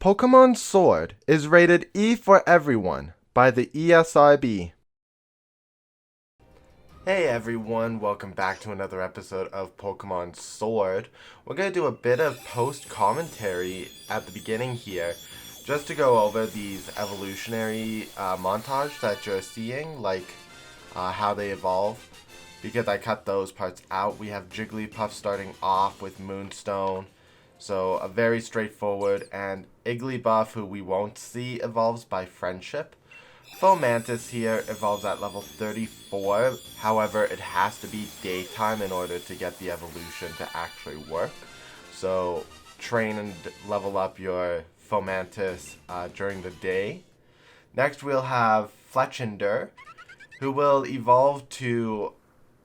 Pokemon Sword is rated E for everyone by the ESRB. Hey everyone, welcome back to another episode of Pokemon Sword. We're going to do a bit of post-commentary at the beginning here, just to go over these evolutionary montage that you're seeing, like how they evolve, because I cut those parts out. We have Jigglypuff starting off with Moonstone, so a very straightforward, and Wigglytuff, who we won't see, evolves by friendship. Fomantis here evolves at level 34, however it has to be daytime in order to get the evolution to actually work. So train and level up your Fomantis during the day. Next we'll have Fletchinder, who will evolve to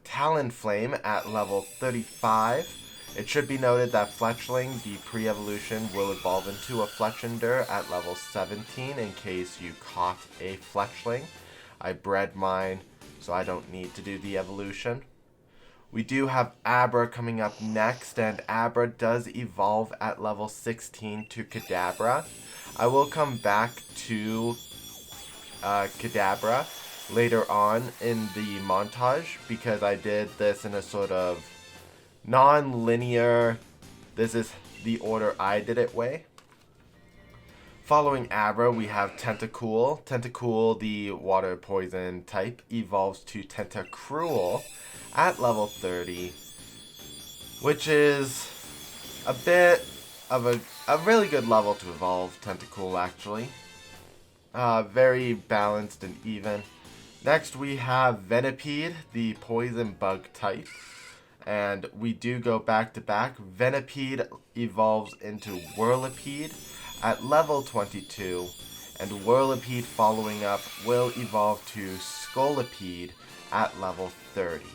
Talonflame at level 35. It should be noted that Fletchling, the pre-evolution, will evolve into a Fletchinder at level 17 in case you caught a Fletchling. I bred mine, so I don't need to do the evolution. We do have Abra coming up next, and Abra does evolve at level 16 to Kadabra. I will come back to Kadabra later on in the montage because I did this in a sort of non-linear, this is the order I did it way. Following Abra, we have Tentacool. Tentacool, the water poison type, evolves to Tentacruel at level 30, which is a bit of a really good level to evolve Tentacool, actually. Very balanced and even. Next we have Venipede, the poison bug type. And we do go back to back. Venipede evolves into Whirlipede at level 22. And Whirlipede following up will evolve to Scolipede at level 30.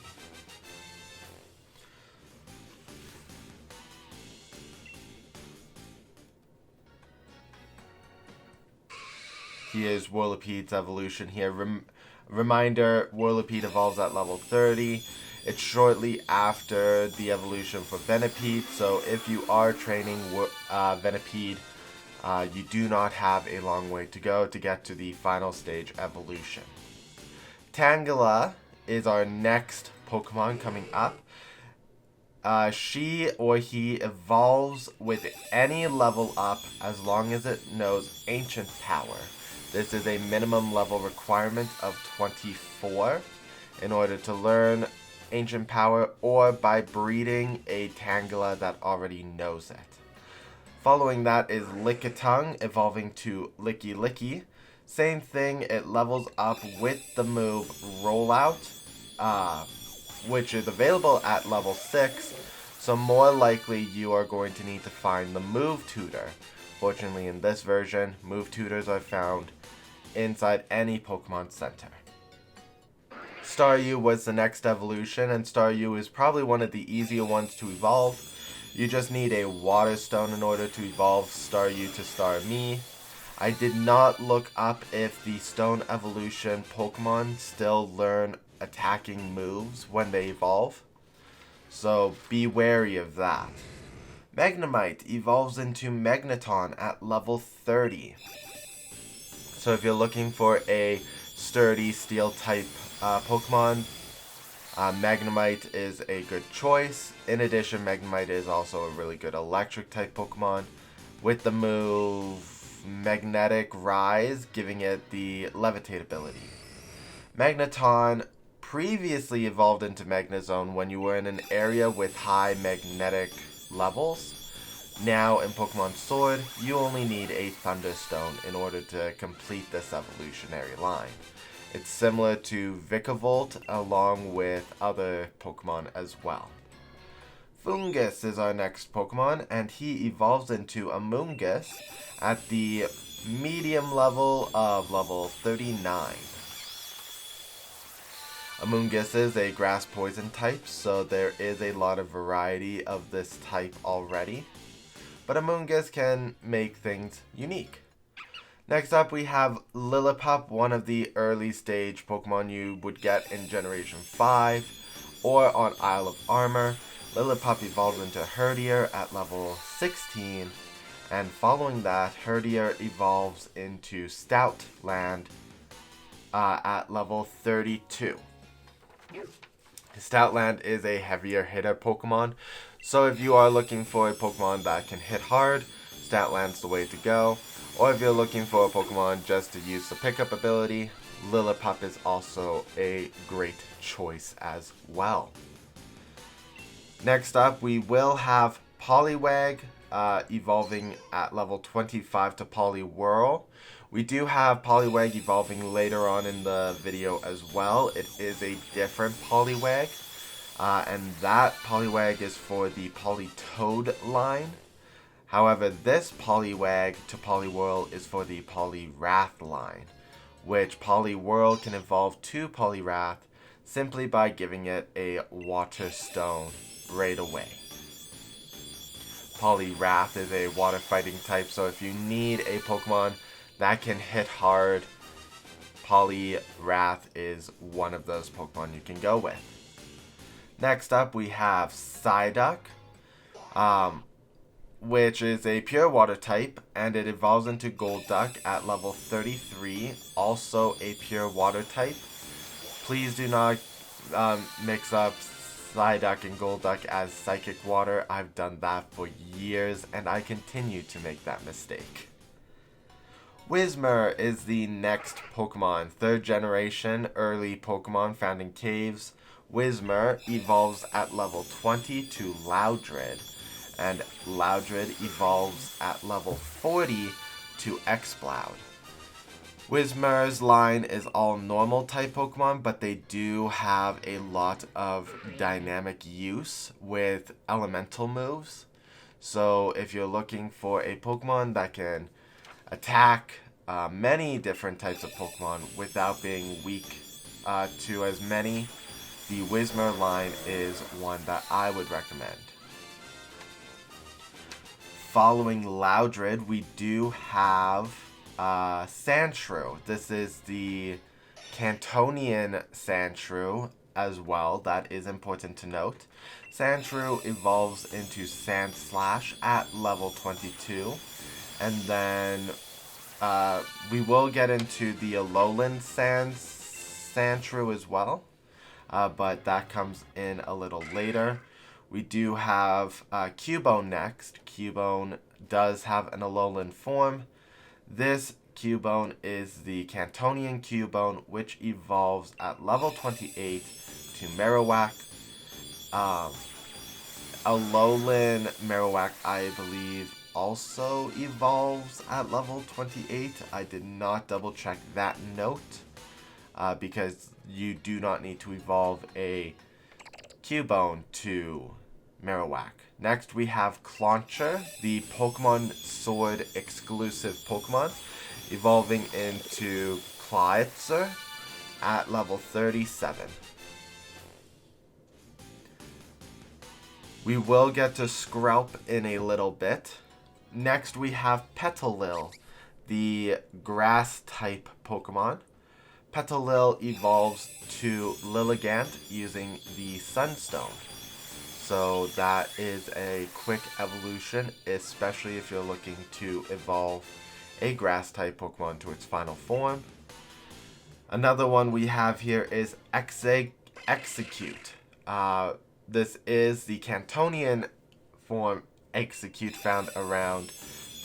Here's Whirlipede's evolution here. Reminder, Whirlipede evolves at level 30. It's shortly after the evolution for Venipede, so if you are training Venipede, you do not have a long way to go to get to the final stage evolution. Tangela is our next Pokemon coming up. She or he evolves with any level up as long as it knows Ancient Power. This is a minimum level requirement of 24 in order to learn Ancient Power, or by breeding a Tangela that already knows it. Following that is Lickitung evolving to Lickilicky. Same thing, it levels up with the move Rollout, which is available at level 6, so more likely you are going to need to find the move tutor. Fortunately in this version, move tutors are found inside any Pokemon Center. Staryu was the next evolution, and Staryu is probably one of the easier ones to evolve. You just need a Water Stone in order to evolve Staryu to Starmie. I did not look up if the Stone evolution Pokemon still learn attacking moves when they evolve, so be wary of that. Magnemite evolves into Magneton at level 30. So if you're looking for a sturdy steel type Pokemon, Magnemite is a good choice. In addition, Magnemite is also a really good electric type Pokemon with the move Magnetic Rise, giving it the Levitate ability. Magneton previously evolved into Magnezone when you were in an area with high magnetic levels. Now in Pokemon Sword, you only need a Thunderstone in order to complete this evolutionary line. It's similar to Vikavolt along with other Pokemon as well. Foongus is our next Pokemon, and he evolves into Amoonguss at the medium level of level 39. Amoonguss is a grass poison type, so there is a lot of variety of this type already. But Amoonguss can make things unique. Next up we have Lillipup, one of the early stage Pokemon you would get in Generation 5 or on Isle of Armor. Lillipup evolves into Herdier at level 16, And following that, Herdier evolves into Stoutland at level 32. Stoutland is a heavier hitter Pokemon, so if you are looking for a Pokemon that can hit hard, Stoutland's the way to go. Or if you're looking for a Pokemon just to use the pickup ability, Lillipup is also a great choice as well. Next up, we will have Poliwag evolving at level 25 to Poliwhirl. We do have Poliwag evolving later on in the video as well. It is a different Poliwag, and that Poliwag is for the Politoed line. However, this Poliwag to Poliwhirl is for the Poliwrath line, which Poliwhirl can evolve to Poliwrath simply by giving it a Water Stone right away. Poliwrath is a water fighting type, so if you need a Pokemon that can hit hard, Poliwrath is one of those Pokemon you can go with. Next up, we have Psyduck, which is a pure water type, and it evolves into Golduck at level 33, also a pure water type. Please do not mix up Psyduck and Golduck as Psychic Water. I've done that for years, and I continue to make that mistake. Whismur is the next Pokemon, 3rd generation early Pokemon found in caves. Whismur evolves at level 20 to Loudred, and Loudred evolves at level 40 to Exploud. Whismur's line is all normal type Pokemon, but they do have a lot of dynamic use with elemental moves. So if you're looking for a Pokemon that can attack many different types of Pokemon without being weak to as many, the Whismur line is one that I would recommend. Following Loudred, we do have Sandshrew. This is the Cantonian Sandshrew as well. That is important to note. Sandshrew evolves into Sandslash at level 22. And then we will get into the Alolan Sandshrew as well. But that comes in a little later. We do have Cubone next. Cubone does have an Alolan form. This Cubone is the Cantonian Cubone, which evolves at level 28 to Marowak. Alolan Marowak, I believe, also evolves at level 28. I did not double check that note because you do not need to evolve a Cubone to Marowak. Next we have Clauncher, the Pokemon Sword exclusive Pokemon, evolving into Clawitzer at level 37. We will get to Skrelp in a little bit. Next we have Petalil, the grass type Pokemon. Petalil evolves to Lilligant using the Sunstone. So that is a quick evolution, especially if you're looking to evolve a grass type Pokemon to its final form. Another one we have here is Execute. This is the Cantonian form Execute found around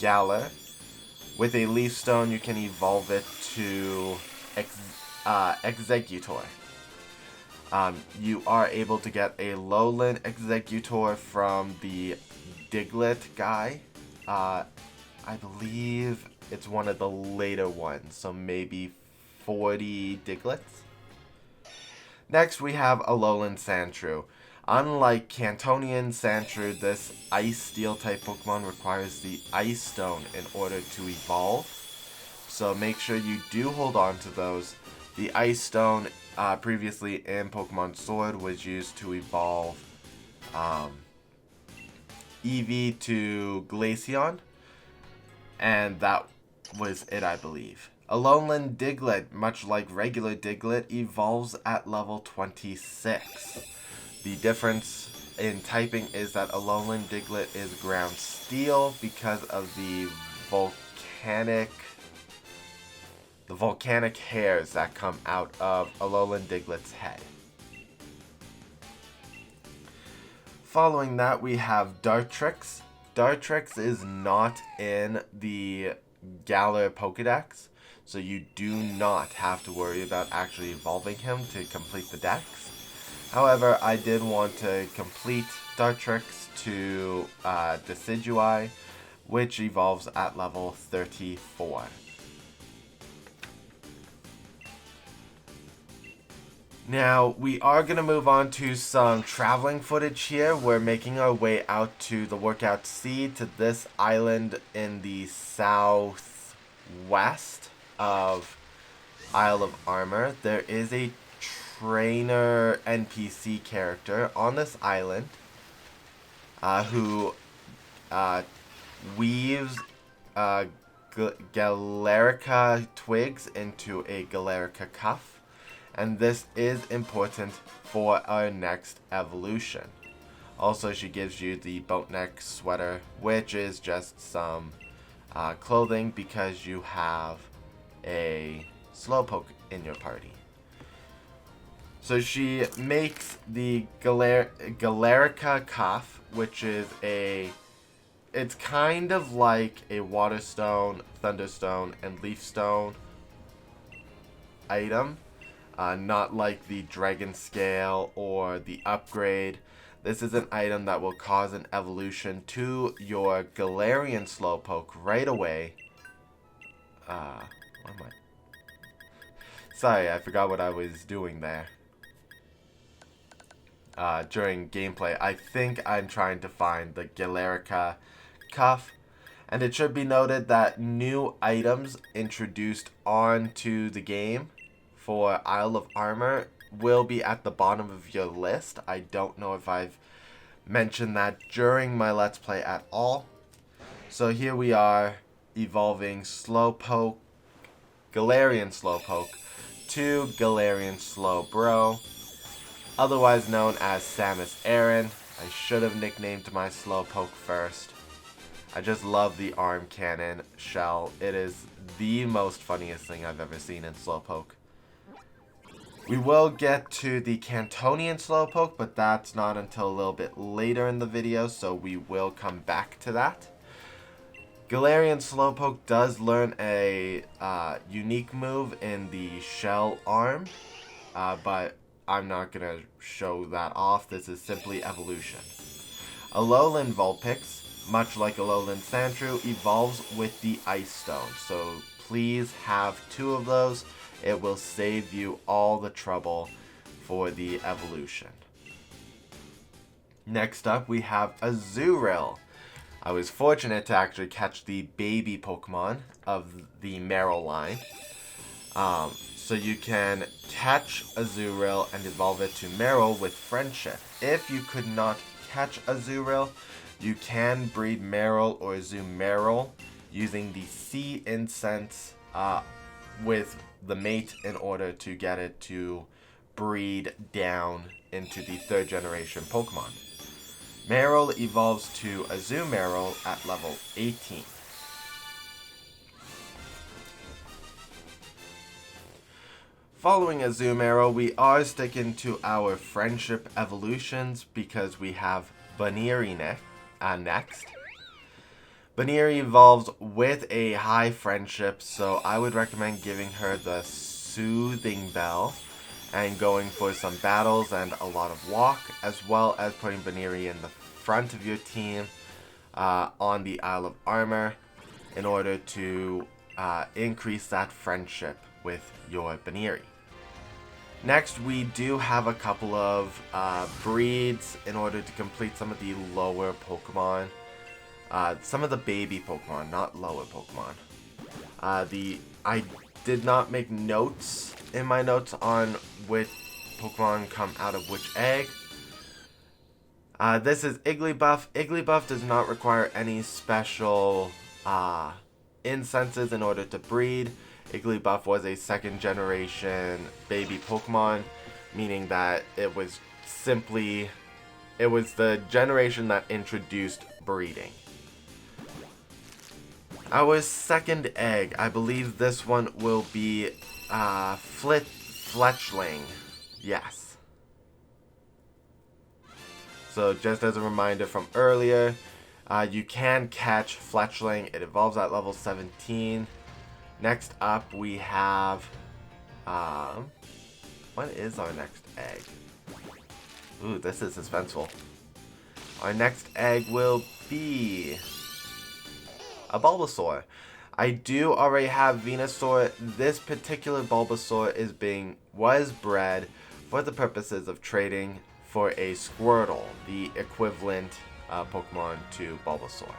Galar. With a Leaf Stone, you can evolve it to Executor. You are able to get a Lowland Executor from the Diglett guy. I believe it's one of the later ones, so maybe 40 Digletts. Next, we have Alolan Sandshrew. Unlike Cantonian Sandshrew, this Ice Steel type Pokemon requires the Ice Stone in order to evolve. So make sure you do hold on to those. The Ice Stone previously in Pokemon Sword was used to evolve Eevee to Glaceon, and that was it, I believe. Alolan Diglett, much like regular Diglett, evolves at level 26. The difference in typing is that Alolan Diglett is ground steel because of the volcanic hairs that come out of Alolan Diglett's head. Following that, we have Dartrix. Dartrix is not in the Galar Pokedex, so you do not have to worry about actually evolving him to complete the dex. However, I did want to complete Dartrix to Decidueye, which evolves at level 34. Now, we are going to move on to some traveling footage here. We're making our way out to the Workout Sea, to this island in the southwest of Isle of Armor. There is a trainer NPC character on this island who weaves Galarica twigs into a Galarica cuff. And this is important for our next evolution. Also, she gives you the boatneck sweater, which is just some clothing because you have a Slowpoke in your party. So she makes the Galarica cuff, which is it's kind of like a Water Stone, Thunderstone, and Leaf Stone item. Not like the Dragon Scale or the Upgrade. This is an item that will cause an evolution to your Galarian Slowpoke right away. Sorry, I forgot what I was doing there. During gameplay, I think I'm trying to find the Galarica cuff. And it should be noted that new items introduced onto the game for Isle of Armor will be at the bottom of your list. I don't know if I've mentioned that during my Let's Play at all. So here we are, evolving Slowpoke, Galarian Slowpoke, to Galarian Slowbro, otherwise known as Samus Aran. I should have nicknamed my Slowpoke first. I just love the arm cannon shell. It is the most funniest thing I've ever seen in Slowpoke. We will get to the Cantonian Slowpoke, but that's not until a little bit later in the video, so we will come back to that. Galarian Slowpoke does learn a unique move in the shell arm, but I'm not going to show that off. This is simply evolution. Alolan Vulpix, much like Alolan Sandshrew, evolves with the Ice Stone, so please have 2 of those. It will save you all the trouble for the evolution. Next up, we have Azurill. I was fortunate to actually catch the baby Pokemon of the Marill line. So you can catch Azurill and evolve it to Marill with Friendship. If you could not catch Azurill, you can breed Marill or Azumarill using the Sea Incense with the mate in order to get it to breed down into the 3rd generation Pokemon. Marill evolves to Azumarill at level 18. Following Azumarill, we are sticking to our friendship evolutions because we have Buneary next. Buneary evolves with a high friendship, so I would recommend giving her the Soothing Bell and going for some battles and a lot of walk, as well as putting Buneary in the front of your team on the Isle of Armor in order to increase that friendship with your Buneary. Next, we do have a couple of breeds in order to complete some of the lower Pokemon. Some of the baby Pokemon, not lower Pokemon. I did not make notes in my notes on which Pokemon come out of which egg. This is Igglybuff. Igglybuff does not require any special incenses in order to breed. Igglybuff was a 2nd generation baby Pokemon, meaning that it was simply it was the generation that introduced breeding. Our second egg, I believe this one will be Fletchling. Yes. So just as a reminder from earlier, you can catch Fletchling. It evolves at level 17. Next up we have, what is our next egg? Ooh, this is suspenseful. Our next egg will be a Bulbasaur. I do already have Venusaur. This particular Bulbasaur was bred for the purposes of trading for a Squirtle, the equivalent Pokemon to Bulbasaur.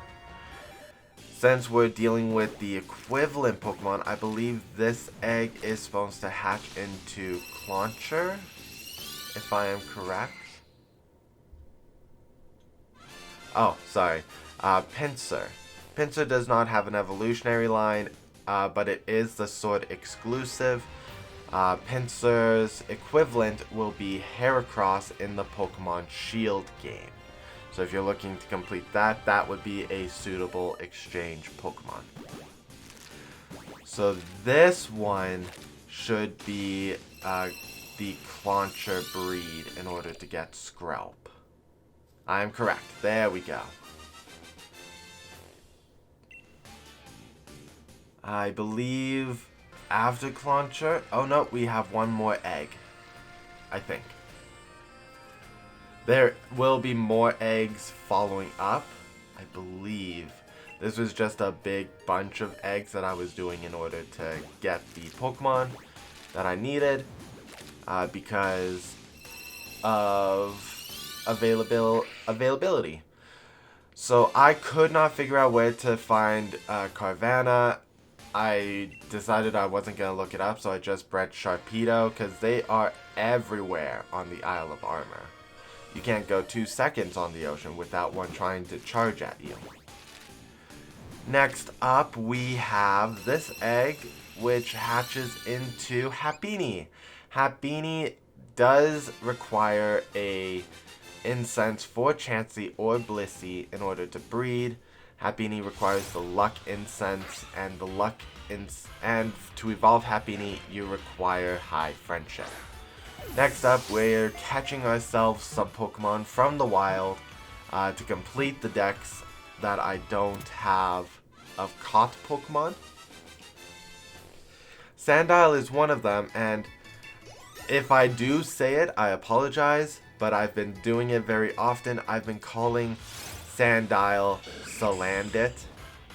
Since we're dealing with the equivalent Pokemon, I believe this egg is supposed to hatch into Clauncher, if I am correct. Oh, sorry. Pinsir. Pinsir does not have an evolutionary line, but it is the sword exclusive. Pinsir's equivalent will be Heracross in the Pokemon Shield game. So if you're looking to complete that, that would be a suitable exchange Pokemon. So this one should be the Clauncher breed in order to get Skrelp. I am correct. There we go. I believe after Clauncher... Oh no, we have one more egg. I think. There will be more eggs following up. I believe this was just a big bunch of eggs that I was doing in order to get the Pokemon that I needed. Because of availability. So I could not figure out where to find Carvanha. I decided I wasn't going to look it up, so I just bred Sharpedo because they are everywhere on the Isle of Armor. You can't go 2 seconds on the ocean without one trying to charge at you. Next up, we have this egg, which hatches into Happiny. Happiny does require a incense for Chansey or Blissey in order to breed. Happiny requires the Luck Incense, and and to evolve Happiny, you require High Friendship. Next up, we're catching ourselves some Pokemon from the wild to complete the decks that I don't have of caught Pokemon. Sandile is one of them, and if I do say it, I apologize, but I've been doing it very often. I've been calling Sandile Salandit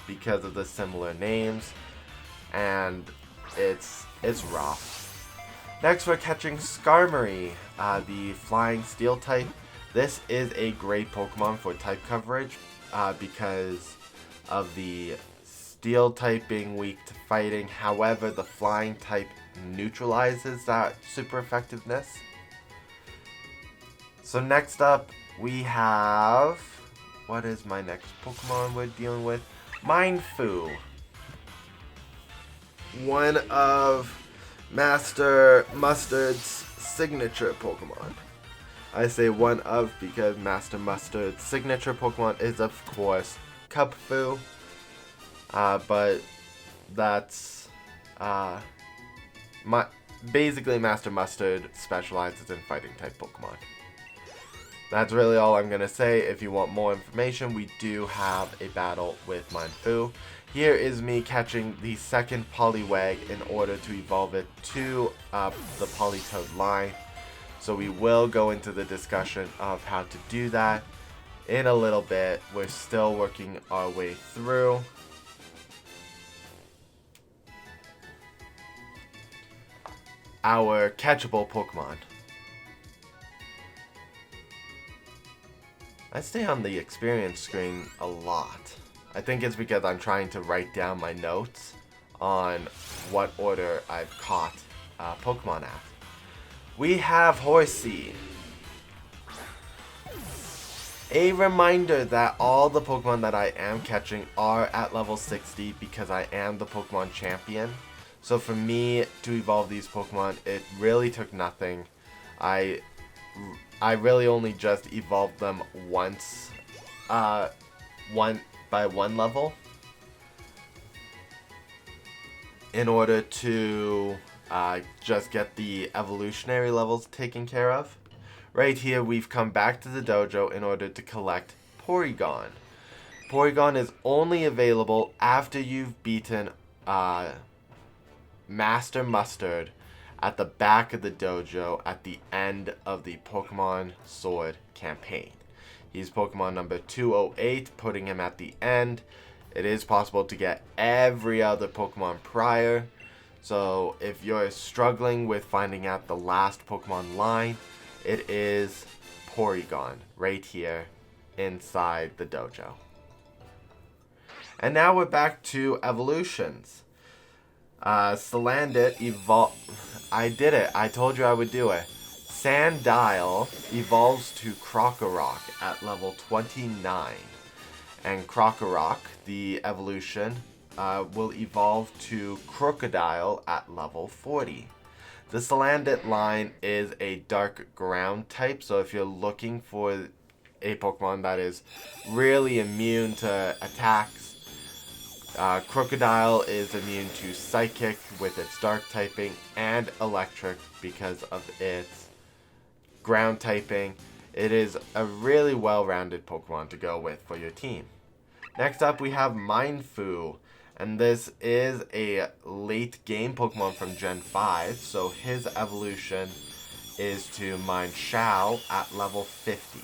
because of the similar names, and it's rough. Next, we're catching Skarmory, the Flying Steel type. This is a great Pokemon for type coverage because of the Steel type being weak to fighting. However, the Flying type neutralizes that super effectiveness. So next up, we have... What is my next Pokemon we're dealing with? Mindfu. One of Master Mustard's signature Pokemon. I say one of because Master Mustard's signature Pokemon is, of course, Cubfu. But that's... basically, Master Mustard specializes in fighting type Pokemon. That's really all I'm going to say. If you want more information, we do have a battle with Mindfu. Here is me catching the second Poliwag in order to evolve it to the Politoed line. So we will go into the discussion of how to do that in a little bit. We're still working our way through. Our catchable Pokemon. I stay on the experience screen a lot. I think it's because I'm trying to write down my notes on what order I've caught Pokemon at. We have Horsey. A reminder that all the Pokemon that I am catching are at level 60 because I am the Pokemon champion. So for me to evolve these Pokemon, it really took nothing. I I really only just evolved them once, one level, in order to just get the evolutionary levels taken care of. Right here, we've come back to the dojo in order to collect Porygon. Porygon is only available after you've beaten Master Mustard at the back of the dojo at the end of the Pokemon Sword campaign. He's Pokemon number 208, putting him at the end. It is possible to get every other Pokemon prior, so if you're struggling with finding out the last Pokemon line, it is Porygon right here inside the dojo. And now we're back to evolutions. Salandit I did it. I told you I would do it. Sandile evolves to Krokorok at level 29. And Krokorok, the evolution, will evolve to Crocodile at level 40. The Salandit line is a dark ground type, so if you're looking for a Pokemon that is really immune to attacks, Crocodile is immune to Psychic with its dark typing and Electric because of its ground typing. It is a really well-rounded Pokemon to go with for your team. Next up we have Mindfu, and this is a late game Pokemon from Gen 5, so his evolution is to Mindshao at level 50.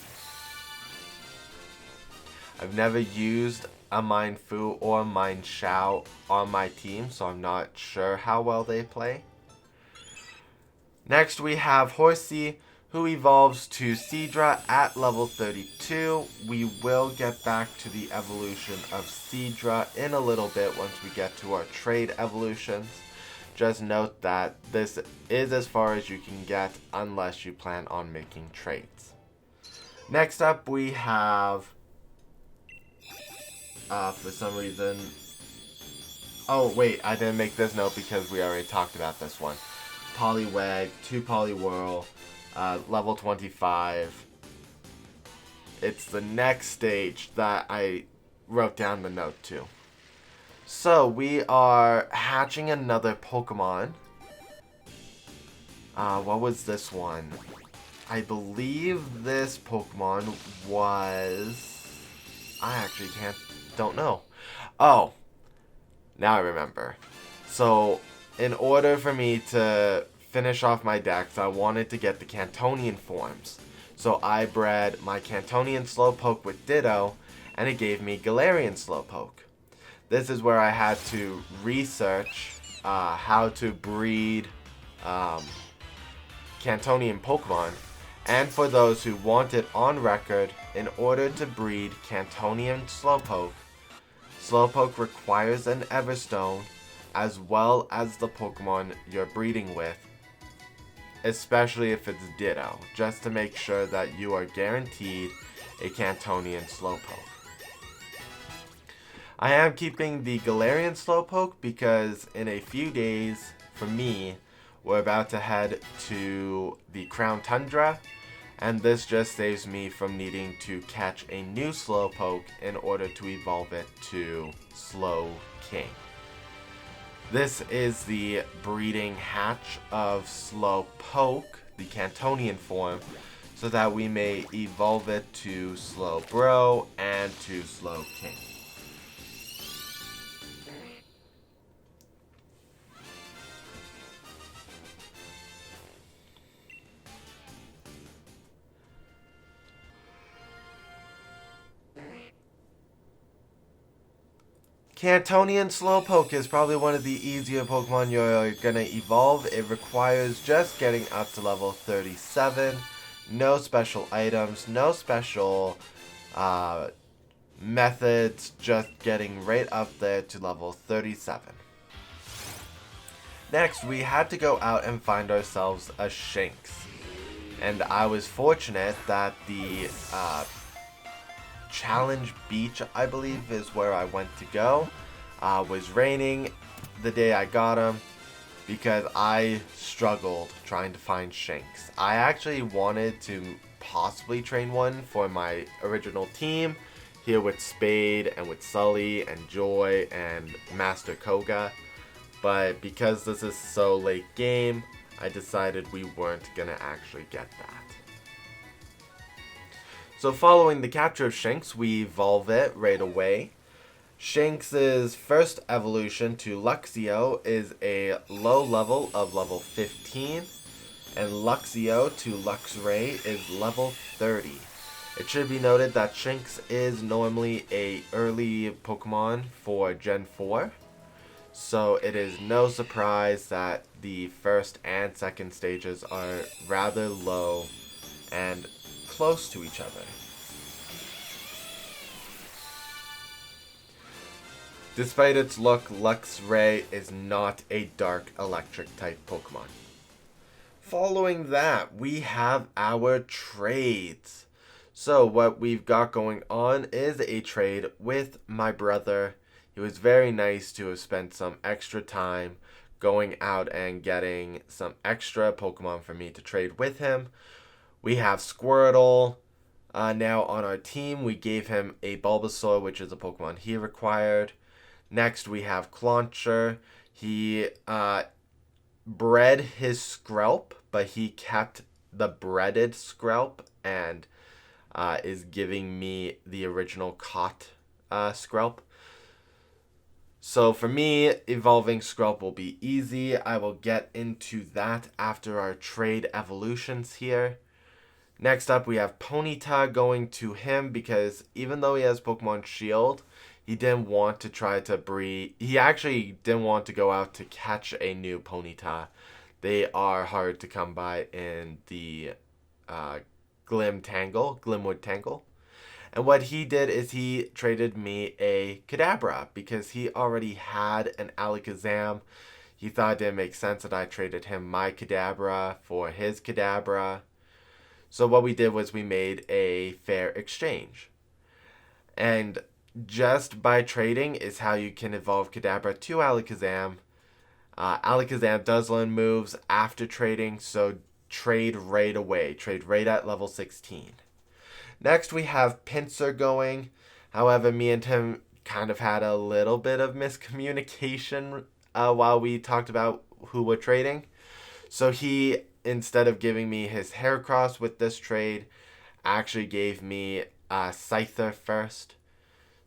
I've never used a Mindfu or Mindshao on my team, so I'm not sure how well they play. Next we have Horsey, who evolves to Seadra at level 32. We will get back to the evolution of Seadra in a little bit once we get to our trade evolutions. Just note that this is as far as you can get unless you plan on making trades. Next up we have, for some reason, oh wait, I didn't make this note because we already talked about this one. Poliwag, 2 Poliwhirl, level 25. It's the next stage that I wrote down the note to. So we are hatching another Pokemon. What was this one? I believe this Pokemon was... I actually don't know. Oh, now I remember. So in order for me to finish off my decks, I wanted to get the Cantonian forms. So I bred my Cantonian Slowpoke with Ditto, and it gave me Galarian Slowpoke. This is where I had to research how to breed Cantonian Pokemon. And for those who want it on record, in order to breed Cantonian Slowpoke, Slowpoke requires an Everstone as well as the Pokemon you're breeding with, especially if it's Ditto, just to make sure that you are guaranteed a Cantonian Slowpoke. I am keeping the Galarian Slowpoke because in a few days, for me, we're about to head to the Crown Tundra, and this just saves me from needing to catch a new Slowpoke in order to evolve it to Slowking. This is the breeding hatch of Slowpoke, the Cantonian form, so that we may evolve it to Slowbro and to Slowking. Cantonian Slowpoke is probably one of the easier Pokemon you're gonna evolve. It requires just getting up to level 37. No special items, no special methods, just getting right up there to level 37. Next, we had to go out and find ourselves a Shinx. And I was fortunate that the Challenge Beach, I believe, is where I went to go. Was raining the day I got him because I struggled trying to find Shinx. I actually wanted to possibly train one for my original team here with Spade and with Sully and Joy and Master Koga. But because this is so late game, I decided we weren't gonna actually get that. So following the capture of Shinx, we evolve it right away. Shinx's first evolution to Luxio is a low level of level 15, and Luxio to Luxray is level 30. It should be noted that Shinx is normally a early Pokemon for Gen 4, so it is no surprise that the first and second stages are rather low and close to each other. Despite its look, Luxray is not a dark electric type Pokemon. Following that, we have our trades. So what we've got going on is a trade with my brother. It was very nice to have spent some extra time going out and getting some extra Pokemon for me to trade with him. We have Squirtle now on our team. We gave him a Bulbasaur, which is a Pokemon he required. Next, we have Clauncher. He bred his Skrelp, but he kept the breaded Skrelp and is giving me the original caught Skrelp. So for me, evolving Skrelp will be easy. I will get into that after our trade evolutions here. Next up, we have Ponyta going to him because even though he has Pokemon Shield, he didn't want to try to breed. He actually didn't want to go out to catch a new Ponyta. They are hard to come by in the Glimwood Tangle. And what he did is he traded me a Kadabra because he already had an Alakazam. He thought it didn't make sense that I traded him my Kadabra for his Kadabra. So what we did was we made a fair exchange. And just by trading is how you can evolve Kadabra to Alakazam. Alakazam does learn moves after trading, so trade right away. Trade right at level 16. Next we have Pinsir going. However, me and him kind of had a little bit of miscommunication while we talked about who we're trading. So he, instead of giving me his Heracross with this trade, actually gave me Scyther first.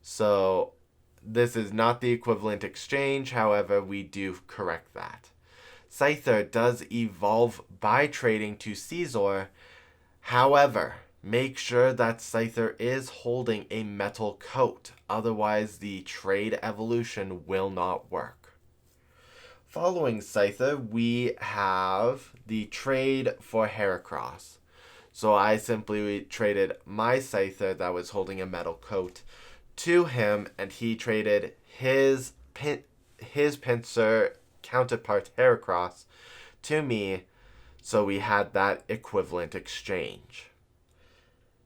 So this is not the equivalent exchange, however, we do correct that. Scyther does evolve by trading to Scizor. However, make sure that Scyther is holding a metal coat, otherwise the trade evolution will not work. Following Scyther, we have the trade for Heracross. So I simply traded my Scyther that was holding a metal coat to him, and he traded his Pinsir counterpart Heracross to me, so we had that equivalent exchange.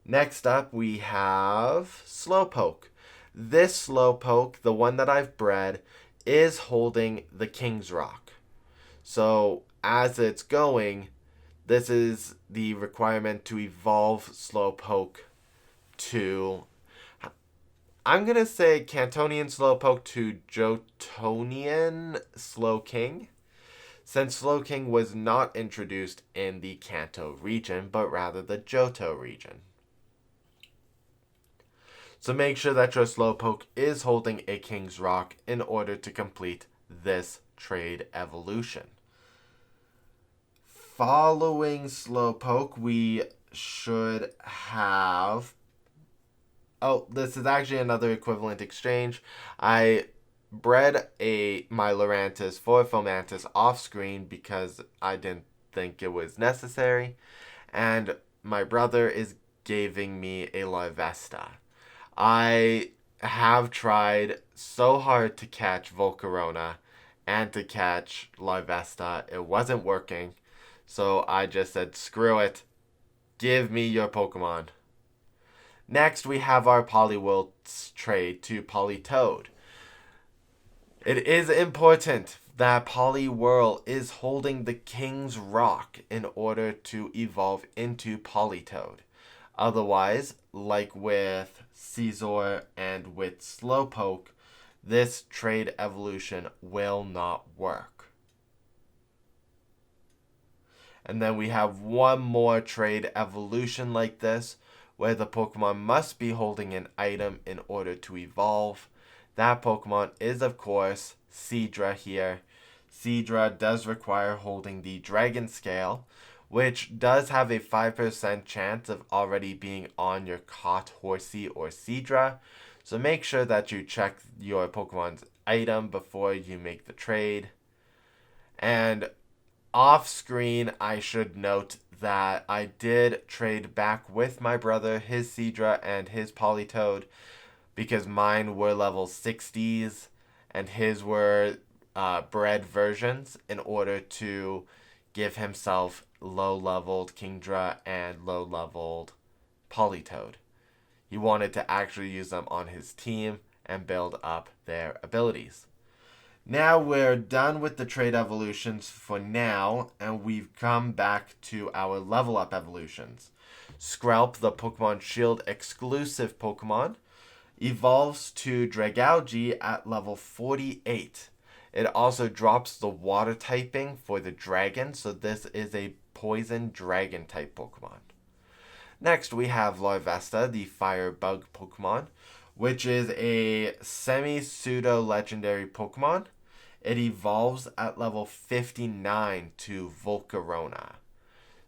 Next up, we have Slowpoke. This Slowpoke, the one that I've bred, is holding the King's Rock. So as it's going, this is the requirement to evolve Slowpoke to, I'm going to say Cantonian Slowpoke to Jotonian Slowking, since Slowking was not introduced in the Kanto region, but rather the Johto region. So make sure that your Slowpoke is holding a King's Rock in order to complete this trade evolution. Following Slowpoke, we should have... Oh, this is actually another equivalent exchange. I bred my Lurantis for Fomantis off screen because I didn't think it was necessary. And my brother is giving me a Larvesta. I have tried so hard to catch Volcarona and to catch Larvesta. It wasn't working. So I just said, screw it. Give me your Pokemon. Next, we have our Poliwhirl trade to Politoed. It is important that Poliwhirl is holding the King's Rock in order to evolve into Politoed. Otherwise, like with Scizor and with Slowpoke, this trade evolution will not work. And then we have one more trade evolution like this, where the Pokemon must be holding an item in order to evolve. That Pokemon is, of course, Seadra here. Seadra does require holding the Dragon Scale, which does have a 5% chance of already being on your caught Horsey or Seadra. So make sure that you check your Pokemon's item before you make the trade. And off screen, I should note that I did trade back with my brother his Seadra and his Politoed, because mine were level 60s and his were bred versions, in order to give himself low-leveled Kingdra and low-leveled Politoed. He wanted to actually use them on his team and build up their abilities. Now we're done with the trade evolutions for now, and we've come back to our level up evolutions. Skrelp, the Pokemon Shield exclusive Pokemon, evolves to Dragalge at level 48. It also drops the water typing for the dragon, so this is a poison dragon type Pokemon. Next we have Larvesta, the fire bug Pokemon, which is a semi-pseudo legendary Pokemon. It evolves at level 59 to Volcarona.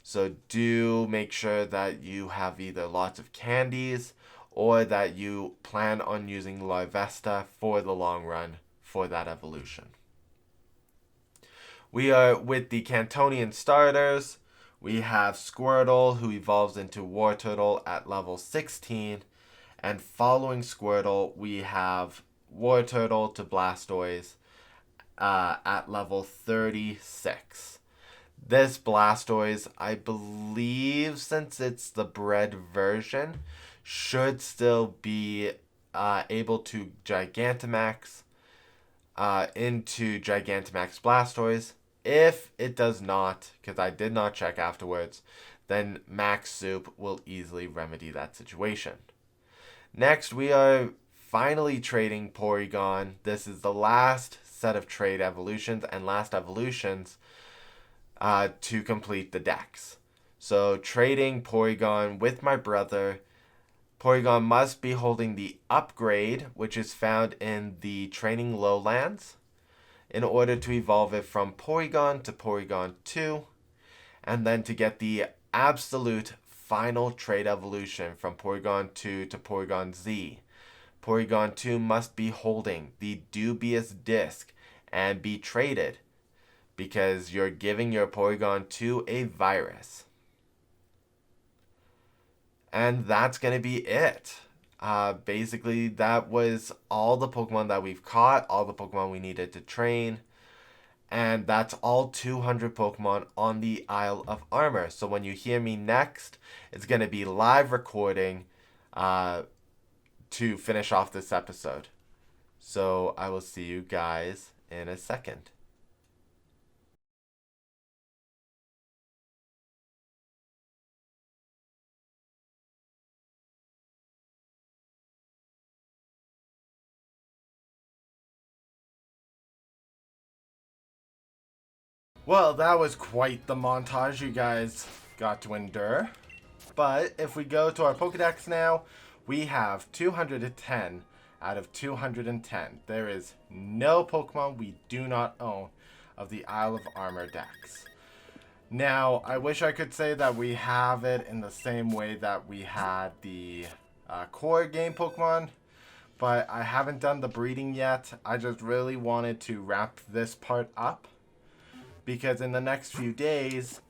So do make sure that you have either lots of candies or that you plan on using Larvesta for the long run for that evolution. We are with the Cantonian starters. We have Squirtle, who evolves into Wartortle at level 16. And following Squirtle, we have Wartortle to Blastoise at level 36. This Blastoise, I believe, since it's the bred version, should still be able to Gigantamax into Gigantamax Blastoise. If it does not, because I did not check afterwards, then Max Soup will easily remedy that situation. Next, we are finally trading Porygon. This is the last set of trade evolutions and last evolutions to complete the decks. So trading Porygon with my brother. Porygon must be holding the upgrade, which is found in the Training Lowlands, in order to evolve it from Porygon to Porygon 2, and then to get the absolute final trade evolution from Porygon 2 to Porygon Z. Porygon 2 must be holding the Dubious Disc and be traded, because you're giving your Porygon 2 a virus. And that's going to be it. Basically, that was all the Pokemon that we've caught, all the Pokemon we needed to train. And that's all 200 Pokemon on the Isle of Armor. So when you hear me next, it's going to be live recording to finish off this episode. So I will see you guys in a second. Well, that was quite the montage you guys got to endure. But if we go to our Pokedex now, we have 210 out of 210. There is no Pokemon we do not own of the Isle of Armor dex. Now, I wish I could say that we have it in the same way that we had the core game Pokemon, but I haven't done the breeding yet. I just really wanted to wrap this part up, because in the next few days,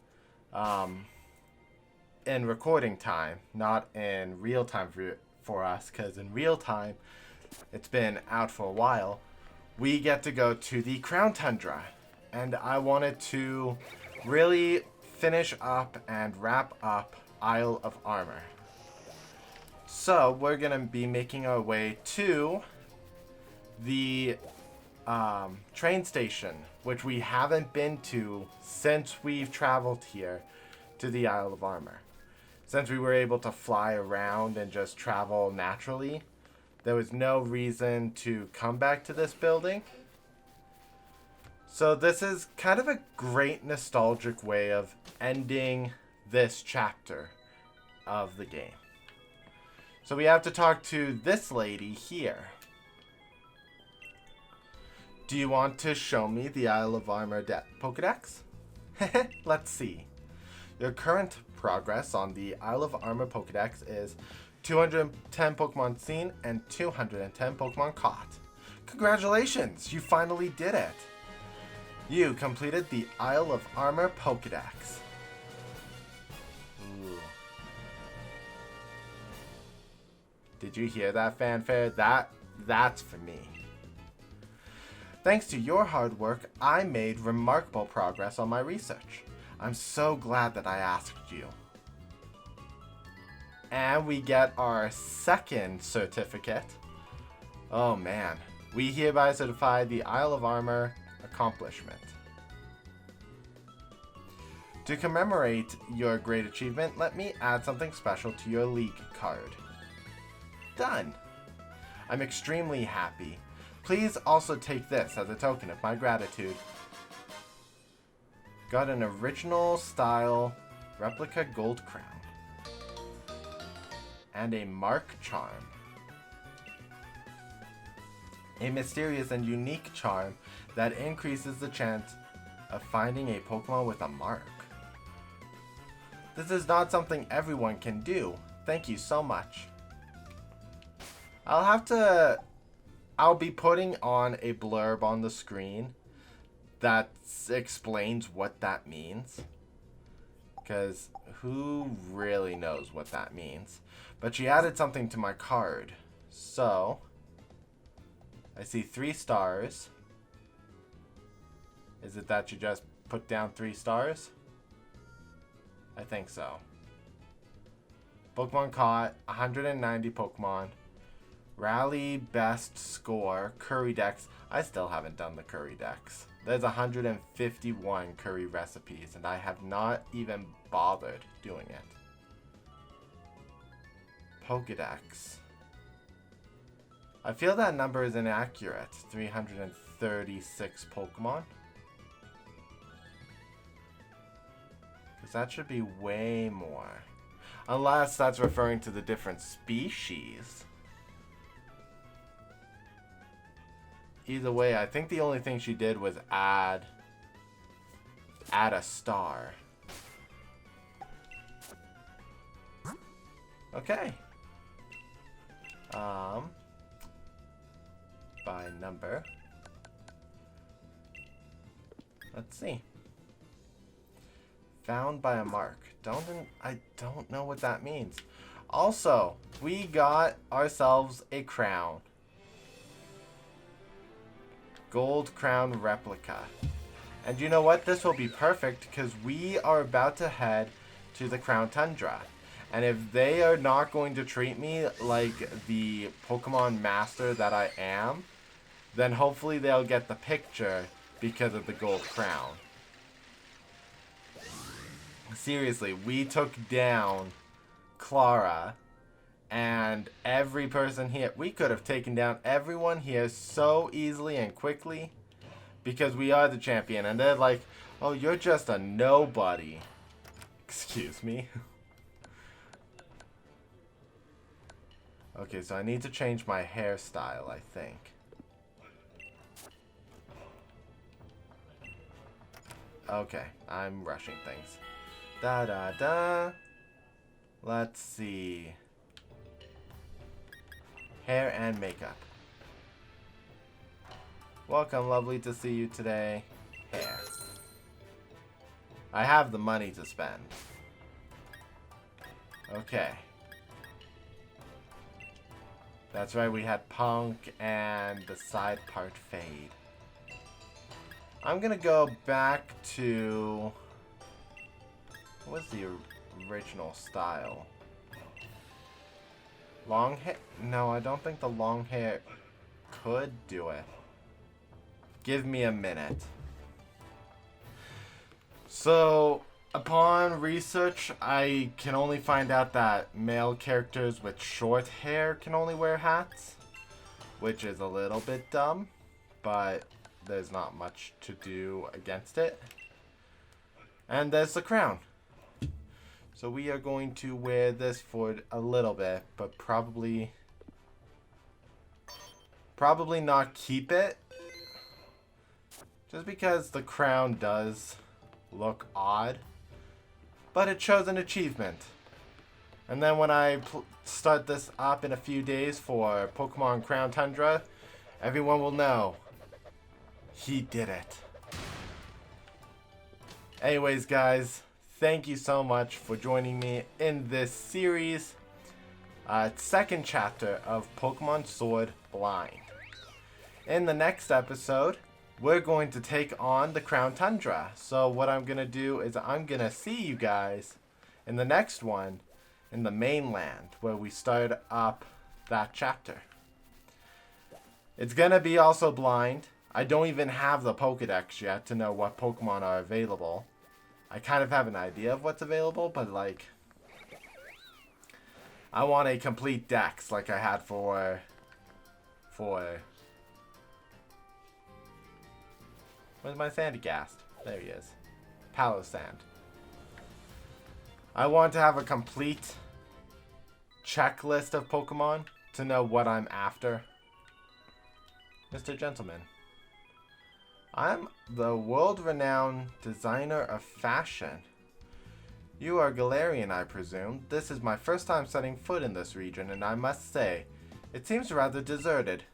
in recording time, not in real time for us, because in real time, it's been out for a while, we get to go to the Crown Tundra. And I wanted to really finish up and wrap up Isle of Armor. So we're going to be making our way to the train station, which we haven't been to since we've traveled here to the Isle of Armor. since we were able to fly around and just travel naturally, there was no reason to come back to this building. So this is kind of a great nostalgic way of ending this chapter of the game. So we have to talk to this lady here. Do you want to show me the Isle of Armor Pokedex? Let's see. Your current progress on the Isle of Armor Pokedex is 210 Pokemon seen and 210 Pokemon caught. Congratulations! You finally did it! You completed the Isle of Armor Pokedex. Ooh. Did you hear that fanfare? That's for me. Thanks to your hard work, I made remarkable progress on my research. I'm so glad that I asked you. And we get our second certificate. Oh man. We hereby certify the Isle of Armor accomplishment. To commemorate your great achievement, let me add something special to your league card. Done. I'm extremely happy. Please also take this as a token of my gratitude. Got an original style replica gold crown. And a mark charm. A mysterious and unique charm that increases the chance of finding a Pokemon with a mark. This is not something everyone can do. Thank you so much. I'll be putting on a blurb on the screen that explains what that means. Because who really knows what that means? But she added something to my card. So, I see 3 stars. Is it that you just put down 3 stars? I think so. Pokemon caught, 190 Pokemon. Rally best score, Curry Dex. I still haven't done the Curry Dex. There's 151 curry recipes, and I have not even bothered doing it. Pokedex. I feel that number is inaccurate. 336 Pokemon. Because that should be way more. Unless that's referring to the different species. Either way, I think the only thing she did was add a star. Okay. By number. Let's see. Found by a mark. I don't know what that means. Also, we got ourselves a crown. Gold crown replica. And you know what? This will be perfect because we are about to head to the Crown Tundra. And if they are not going to treat me like the Pokemon master that I am, then hopefully they'll get the picture because of the gold crown. Seriously, we took down Clara and every person here. We could have taken down everyone here so easily and quickly because we are the champion. And they're like, oh, you're just a nobody. Excuse me. Okay, so I need to change my hairstyle, I think. Okay, I'm rushing things. Da-da-da. Let's see. Hair and makeup. Welcome, lovely to see you today. Hair. I have the money to spend. Okay. That's right, we had Punk and the side part fade. I'm gonna go back to... what was the original style? Long hair? No, I don't think the long hair could do it. Give me a minute. So, Upon research, I can only find out that male characters with short hair can only wear hats, which is a little bit dumb, but there's not much to do against it. And there's the crown. So we are going to wear this for a little bit, but probably not keep it, just because the crown does look odd. But it shows an achievement. And then when I start this up in a few days for Pokemon Crown Tundra, everyone will know he did it. Anyways, guys, thank you so much for joining me in this series. Second chapter of Pokemon Sword Blind. In the next episode, we're going to take on the Crown Tundra. So what I'm going to do is I'm going to see you guys in the next one in the mainland where we start up that chapter. It's going to be also blind. I don't even have the Pokedex yet to know what Pokemon are available. I kind of have an idea of what's available, but like, I want a complete dex like I had for where's my Sandygast? There he is. Palosand. I want to have a complete checklist of Pokemon to know what I'm after. Mr. Gentleman. I'm the world-renowned designer of fashion. You are Galarian, I presume. This is my first time setting foot in this region, and I must say, it seems rather deserted.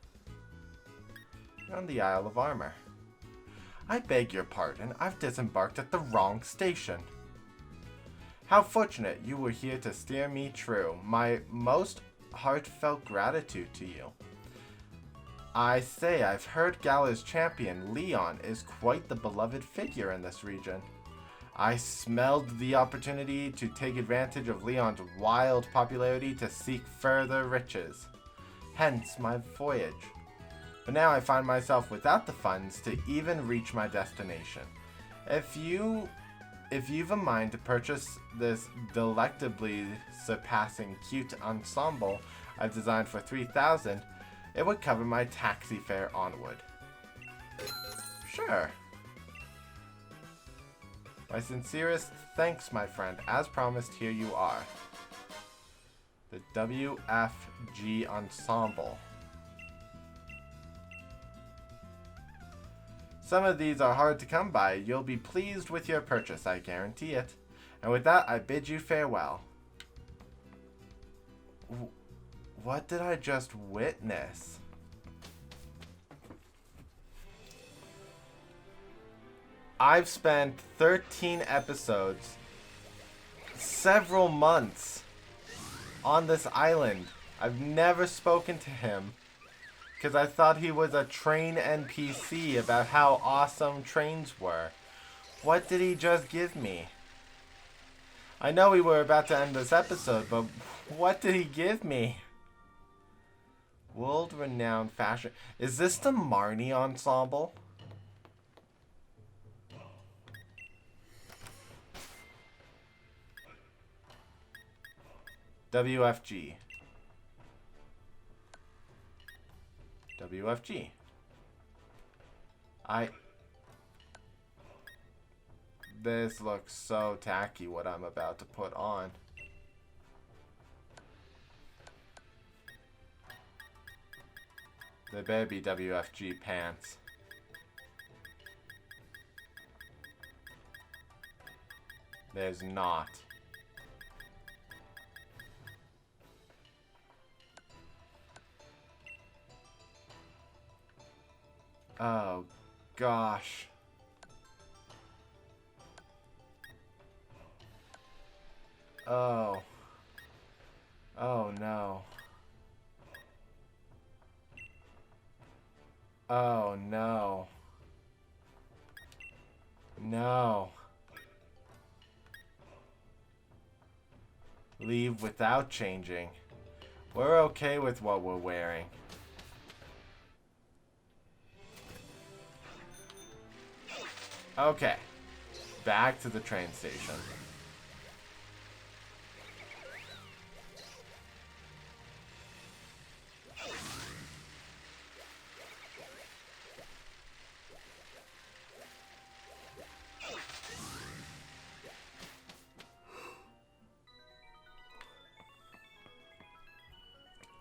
You're on the Isle of Armor. I beg your pardon, I've disembarked at the wrong station. How fortunate you were here to steer me true. My most heartfelt gratitude to you. I say, I've heard Galar's champion, Leon, is quite the beloved figure in this region. I smelled the opportunity to take advantage of Leon's wild popularity to seek further riches. Hence my voyage. But now I find myself without the funds to even reach my destination. If you've a mind to purchase this delectably surpassing cute ensemble I've designed for 3,000, it would cover my taxi fare onward. Sure. My sincerest thanks, my friend. As promised, here you are. The WFG Ensemble. Some of these are hard to come by. You'll be pleased with your purchase, I guarantee it. And with that, I bid you farewell. What did I just witness? I've spent 13 episodes, several months, on this island. I've never spoken to him because I thought he was a train NPC about how awesome trains were. What did he just give me? I know we were about to end this episode, but what did he give me? World-renowned fashion. Is this the Marnie Ensemble? WFG. WFG. This looks so tacky, what I'm about to put on. They better be WFG pants. There's not. Oh, gosh. Oh. Oh, no. Oh, no. No. Leave without changing. We're okay with what we're wearing. Okay. back to the train station.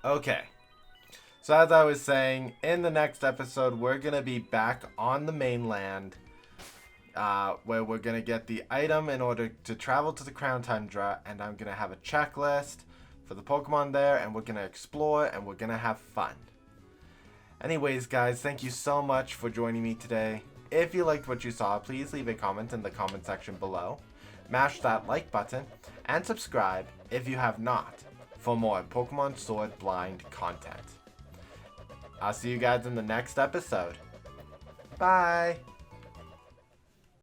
Okay, so as I was saying, in the next episode, we're going to be back on the mainland, where we're going to get the item in order to travel to the Crown Tundra, and I'm going to have a checklist for the Pokemon there, and we're going to explore, and we're going to have fun. Anyways, guys, thank you so much for joining me today. If you liked what you saw, please leave a comment in the comment section below, mash that like button, and subscribe if you have not, for more Pokemon Sword Blind content. I'll see you guys in the next episode. Bye!